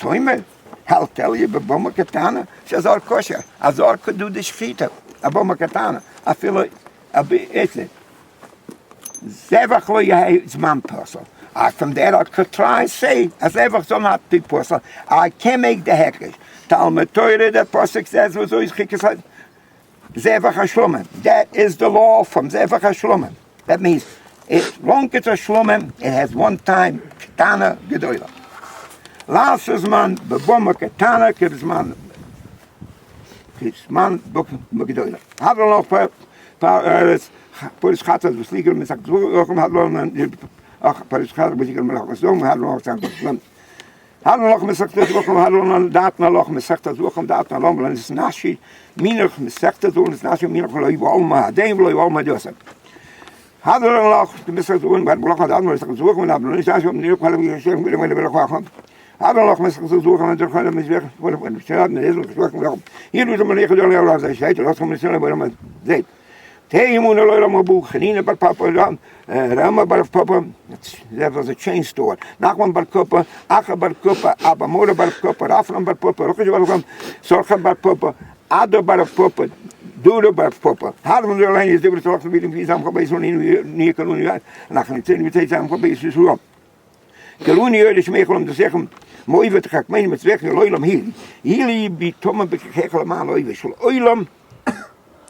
A: Toime, I'll tell you, but bomba katana, she's all kosher. Azor could do the shchita, a bomba katana. I feel like a bit, it's it. Zevach lo yahei zman person. From there I could try and say, as ever so not the person, I can make the heckish. Talmud Torah, the Pasuk says, was always chikis Zevach HaShlomim. That is the law from Zevach HaShlomim. That means, as long as it's a Shlomim, it has one time, Ketana Gedoyla. Last is man, Beboma Ketana, Kizman Gedoyla. Hadron noch Polis Chatzas, was legal, Misak Zuchem, Hadron, ach, Parischader moet ik er maar nog zo, maar nog zijn. Hadden nog met zegt dat hadden dat nog met zegt dat ook dat nog wel is nashi, minder met zegt dat is nashi minder geloof allemaal, denk wel allemaal dus. Hadden nog met zegt dat maar blok dat maar zegt zo gewoon dat is nashi om niet kwam weer zeggen willen we nog gaan. Hadden nog met zegt zo gaan we gaan met weg voor de stad met heel gesproken. Hier moet men liggen dan als hij zei dat we zullen maar met zei. Hey, moet nou allemaal boek genieten bij papa Rama bij papa. Dat was een chain store. Nachman bij papa, Acha bij papa, Abba Mora bij papa, Rafram bij papa, Rokje bij papa, Zorga bij papa, Ado bij papa, Dodo bij papa. Hadden we alleen eens de zorg te bieden, wie zijn geweest van niet kunnen nu uit. En dan gaan we het zijn geweest zo. Kaluni is mee om te zeggen, mooi wat ga ik meen met weg Loilam hier. Hier bij Tomme helemaal Loilam.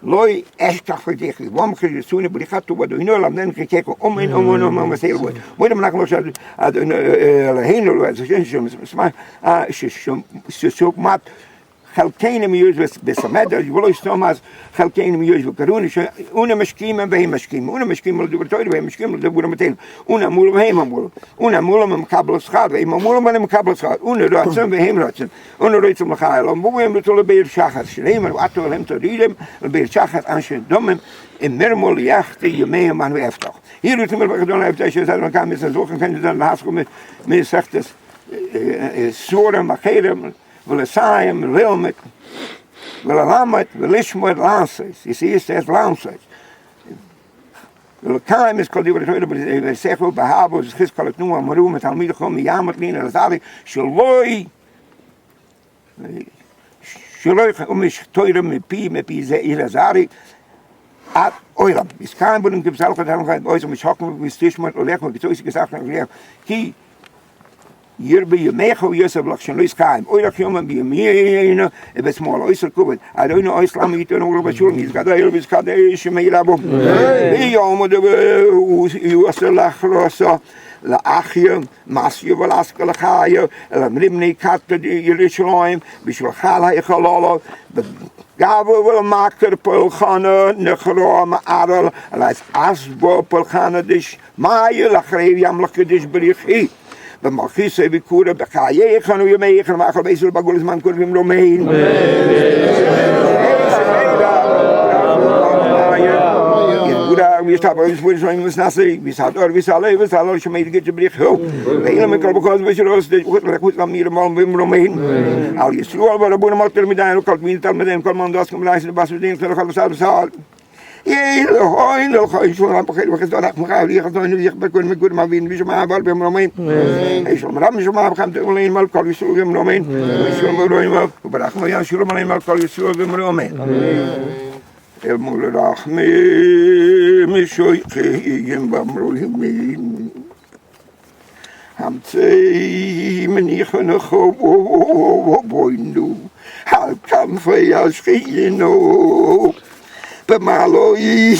A: Loi echt verdedig. Waarom kun je zoenen? Maar die gaat toe wat doen. Nou, dan kijk ik om en om het heel goed. Moet je maar nog eens uit een heen lopen. Maar ze zoekt maar خلقين ميوز بس مادة يقولوا يستوماز خلقين ميوز بكرون أنا مشكيم بهم مشكيم أنا مشكيم اللي دبرتوي بهم مشكيم اللي دبروا متين أنا مولو بهم مولو أنا مولو من مقابل الصخار بهم مولو من مقابل الصخار أنا راتسن بهم راتسن أنا راتسن مخايل أم بوهم بتقول بير شاخر شليم وقتوا لهم تريلم بير شاخر أنشن دمم in Mermol jachte je mee aan de toch. Hier doet me gedaan heeft als je dat dan kan met zijn zorgen kan je dan haast komen met zegt het soorten maar geen willen saaien wil met willen lamet willen schmoed lances je ziet het lances willen kaim is kodi wordt we zeggen behaven is giskal het noemen maar met al middag om ja met linen dat ali shloi om is toire met pi ze ilazari at oilam is kein Bullen gibt auch da haben euch mit schocken mit Stichmann oder so ist gesagt ki Yerbe Yemecho Yosef Lakshan Lois Kaim. Oilach Yom be Yemina, if it's more Oyster Covered. I don't know Islam eat an over Bashul, he's got a Elvis Kadesh, Meirabo. Yom the Uasalachrosa, La Achia, Masio Valaska Lachaya, Rimni Kat Yerushalayim, Bishul Chala Echalolo, but Gabo will make the Pulchana, Necharoma Adal, and as Asbo Pulchana dish, Maya Lachreviam Lakadish Berichi. But Machise Vikura Bakaye, Kanu Yamay, and Machal Basil Bagulisman could be Romain. We stop our wisdom was nothing. We saw our Visale, Visalo, she made to get to Brick Hill. The elemental because we should also put a mere among Wim Romain. I'll use you all about a Bonamotor Medina, called me, tell me then, Commandos, come nice in the bus with the South. Yeah, the Hoin, the Hoin, because I have to good my being Bishop Romain. I shall Ramsham come to Lane Malcolm, you saw him Romain. We shall go him up, but I shall Malcolm, you saw him Romain. المرحمة مشويقين بمرحمين همتي من يخنخو وبوينو هل كم فياشخينو بمالوي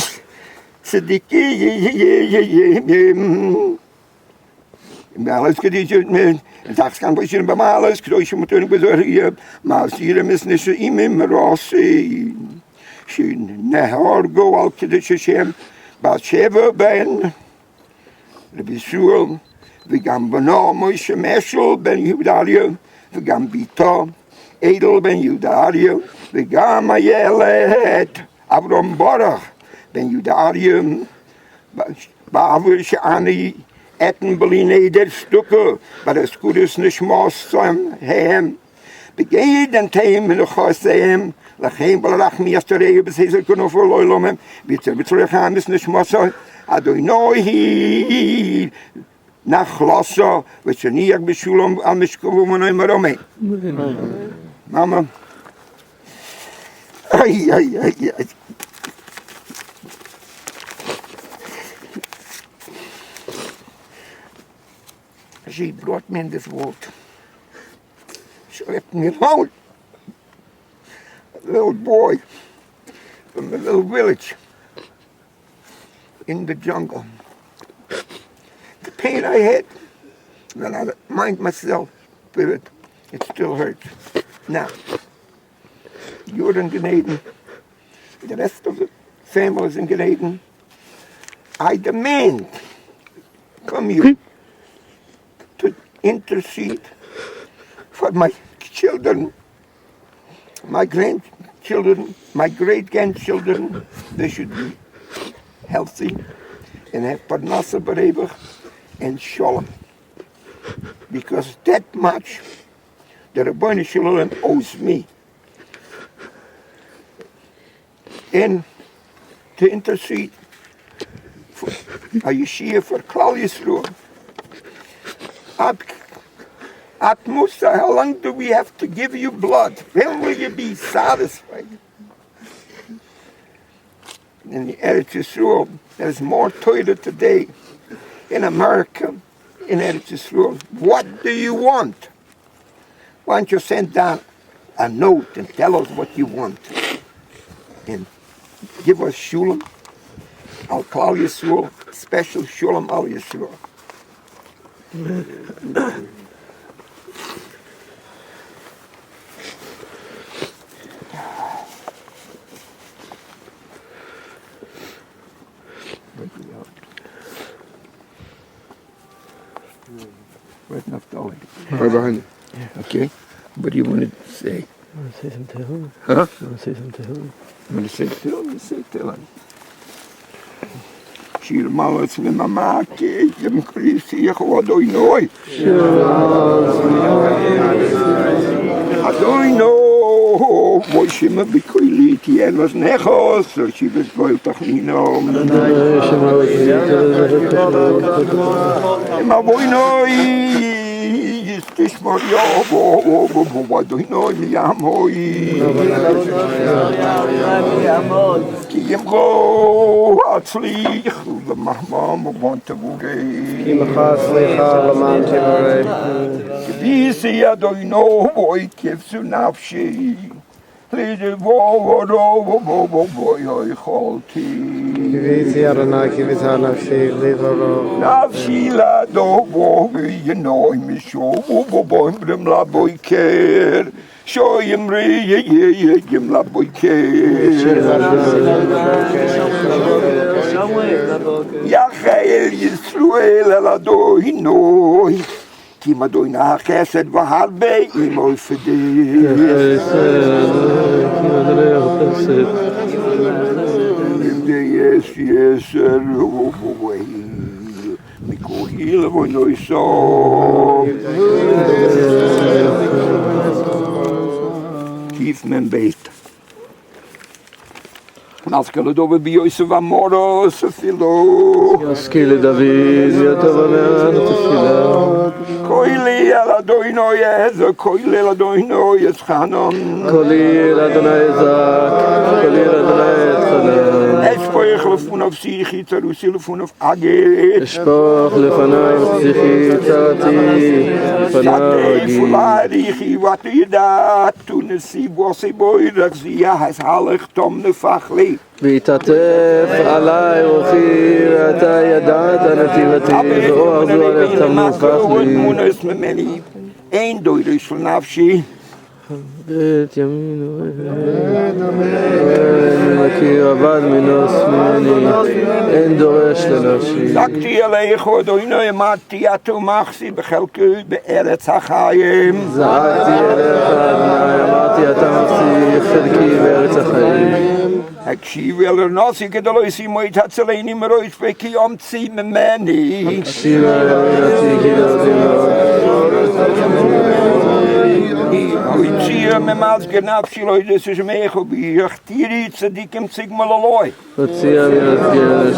A: صديقي Alles gedient men, dags kan bischen beim alles, kroisch mutun bezorg, maar sie müssen nicht immer raus. Schön, nehor go al kedishem, ba sheva ben, le bishul, we gam beno moish meshul ben Judario, we gam bito, edel ben Judario, we gam yelet, Avrom Borach ben Judario, ba avrish ani, etten beline der stukke, ba das gutes nicht mos zum hem, begeden teim in chosem, לכן בלרח מייסטרי בסיסר כנו פולוי לומם ביצר חמס נשמוסו אדוני נחלוסו ושניח בשולם על משקבו מנוי מרומי מאמה איי איי איי איי She brought me in this world. She left me alone. Little boy from a little village in the jungle. The pain I had, when I mind myself with it, it still hurts. Now, you're in Gan Eden, the rest of the family is in Gan Eden. I demand from you to intercede for my children, my grandchildren, my great-grandchildren. They should be healthy and have parnasa b'revach and shalom. Because that much the Rabbeinu Shalom owes me. And to intercede for a Yeshiva for Klal Yisroel. At Musa, how long do we have to give you blood? When will you be satisfied? In the Eretz Yisrael, there's more toilet today in America, in Eretz Yisrael. What do you want? Why don't you send down a note and tell us what you want? And give us Shulam al Klal Yisrael, special Shulam al Yisrael. Right enough going.
D: Right behind you.
A: Okay. What do you want to say?
G: I want to say something to him.
A: Huh?
G: I want to say something to him.
A: You want to say to him? Say to him. Shir malas me mamake, yem krisi yachwadoi noi. Adoi no, Moishima bikoiliti, en was nechos, so she was boil tachnino. Ma boi noi. Tishmar Yavo, Wadoi no, Yamoi. כי ימרו הצליח ולמחמם ובונתבורי
H: עמך סליחה למען תברך.
A: כביסי אדונו בוי כבשו נפשי לדבו בו יכולתי
H: כביסי אדוני כביסה נפשי לדברו.
A: נפשי לדובו וינוי משובו בוימרם לבויקר שוים רים לבויקר יחל ישראל אל אדוני כי מדוני החסד והרבה עמו יפדה יש יסר ובואי מקוהי לבונו יסוף כיף מן בית נזכר לדובר ביוסף המורוס אפילו
G: ישכיל לדוד ויטוב המעט תפילה
A: קוילי על אדוני עזר קוילי על אדוני יצחנון
G: קולי אל אדוני אזעק קולי אל אדוני אצחנן
A: אשפוך לפוניו שיחי צרוסי לפוניו אגת
G: אשפוך לפניו פסיכי צרתי לפניו
A: שתי פולאריכי wat ידעת תונסי בוסי בוי רחזיה הסהלך תום נפח לי
G: והתעטף עליי רוחי ואתה ידעת נתיבתי ואור זו עליך תמופח לי
A: מונס ממני אין דוירש לנפשי
G: בית ימינו כי עבד מנוס ממני אין דורש לנפשי
A: זקתי עליך אדוני אמרתי אתו מחסי בחלקי בארץ החיים
G: זעקתי אליך אדוני אמרתי אתה מחסי חלקי בארץ החיים
A: הקשיב אל נוסי כדי לא ישימו את הצלני מראש וכי יומציא ממני
G: הקשיב אלוהי כי לא
A: הוציאה ממזגר נפשי לא ידעס שמייך וביחתירי צדיקים ציגמל אלוהי
G: הוציאה ממזגר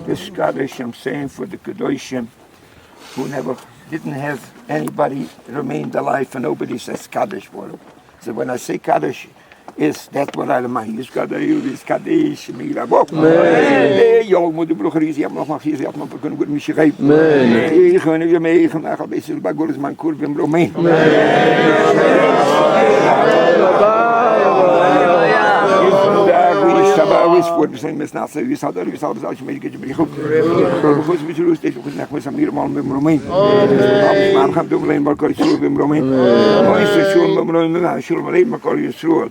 A: The Scottish, I'm saying for the Kedoshim who never didn't have anybody remained alive and nobody says Kaddish for them. So when I say Kaddish, that's what I mean. Is Kaddish, Kaddish, Mirabok. Yo, moet de broer is, je hebt nog maar gezegd, je hebt nog kunnen goed met je geven. Ik ga nu weer mee, ik ga een beetje bij Goris mijn kurv in Romein. Is voor de zijn met naast u zou er zou als je mee get je bericht. Goed met je rust, ik net met Samir man met Romein. Maar gaan doen alleen maar kan je met Romein. Mooi is het zo met Romein, zullen we alleen maar kan je zo.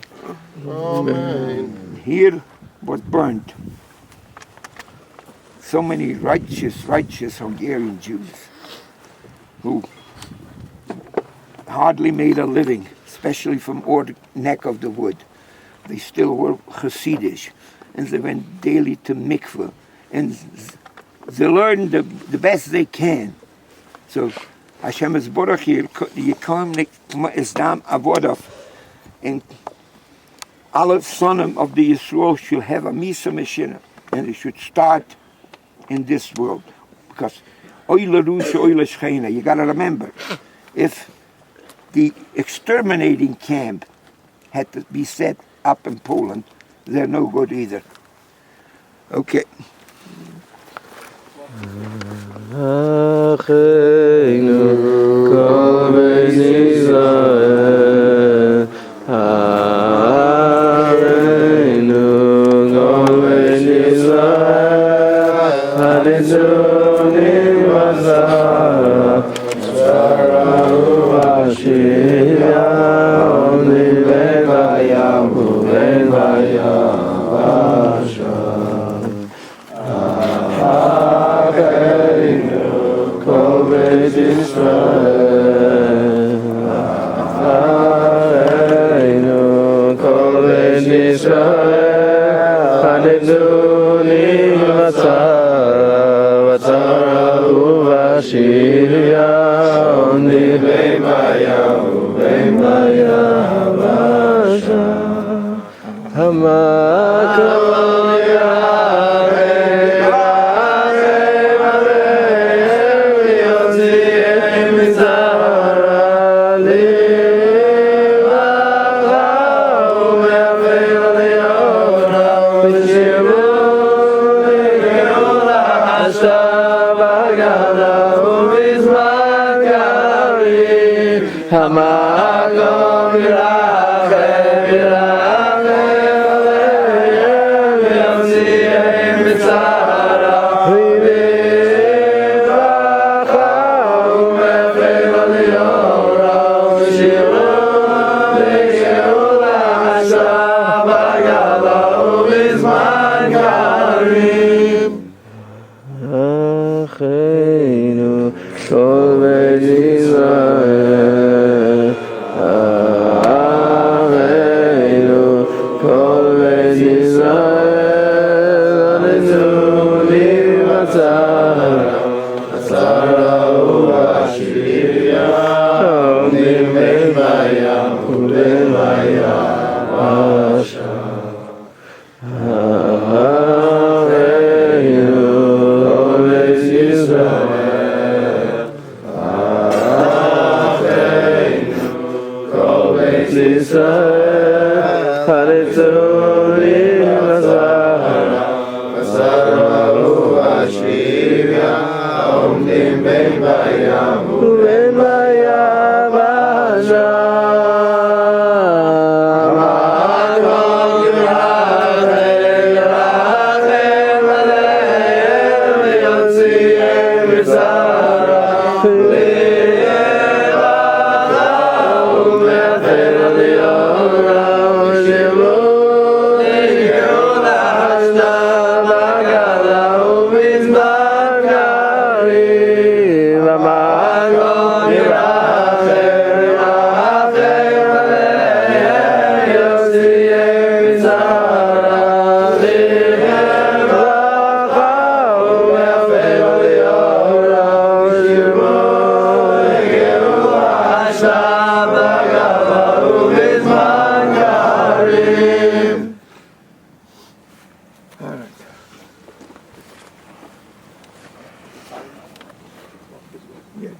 A: Here was burned. So many righteous Hungarian Jews who hardly made a living, especially from the neck of the wood. They still were Hasidish, and they went daily to mikveh, and they learned the best they can. So Hashem is Baruch here, Yekam is Dam Avodav, and alle sonim of the Yisrael should have a Misa Meshina, and they should start in this world, because Oile Rusha, Oile Shchena, you got to remember, if the exterminating camp had to be set up in Poland, they're no good either. Okay.
G: המקום ירחם, ירחם עליהם, יוציאם מצרה, ברכה ומפר ליאורה, ושירו לגאולה עכשיו בגלה ובזמן קריב. אחינו כל בית ישראל, אחינו כל בית ישראל, עננו ממצרה, הצרה ובשביה, עומדים בין בים ובין בים עכשיו. אחינו כל בית ישראל, כל בית ישראל, הנצורים בצרה, בצרה ובשביה, עומדים בין בים ובין בים עכשיו. המקום ירחם, ירחם עליהם, ויוציאם מצרה,
A: Yeah,